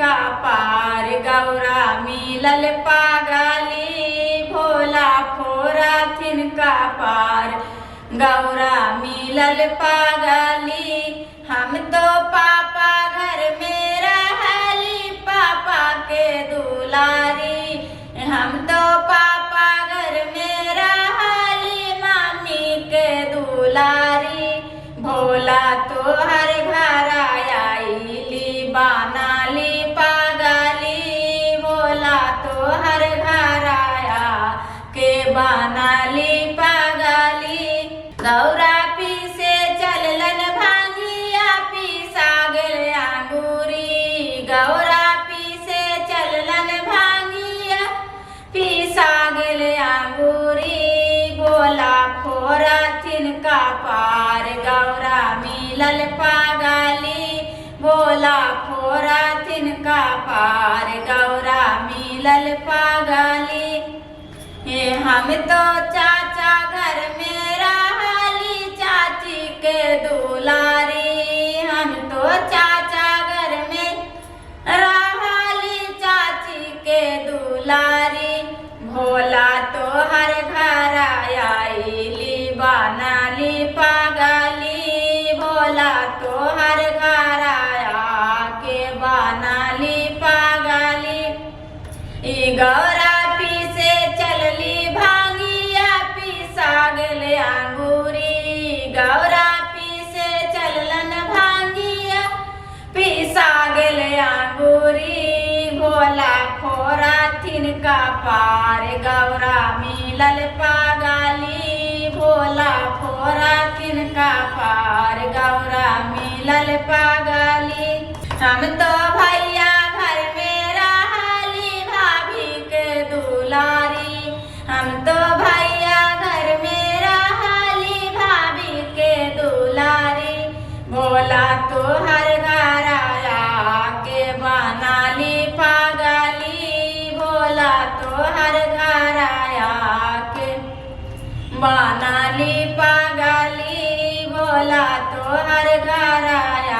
तिनका पार। गौरा मिलल पागली भोला फोरा तिनका पार। गौरा मिलल पागली हम तो पापा घर में रहली पापा के दुलारी। हम तो पापा घर में रहली मम्मी के दुलारी। भोला तो हर घर आईली बनाली पागली। भोला तो हर घर आया के बनाली पागली। गौरा पीसे चललन भांगिया पीसा गेल अंगूरी। गौरा पीसे चललन भांगिया पीसा गेल अंगूरी। भोला फोरा तिनका पार। गौरा मिलल पागली भोला फोरा तिनका पार। गौरा मिलल पागली हम तो चाचा घर में रहली चाची के दुलारी। हम तो चाचा घर में रहली चाची के दुलारी। भोला तो हर घर आईली बनाली पागली। भोला तो हर घर आया के बनाली पागली। गौरा पीसे चलली भांगिया पीसा गेल अंगूरी। गौरा पीसे चललन भांगिया पीसा गेल अंगूरी। भोला फोरा तिनका पार। गौरा मिलल पागली भोला फोरा तिनका पार। गौरा मिलल पागली हम तो भैया घर में रहली भाभी के दुलारी। हम तो भैया घर में रहली भाभी के दुलारी। भोला तो हर घर आया के बनाली पागली। भोला तो हर घर आया के बनाली पागली। भोला तो हर घर आया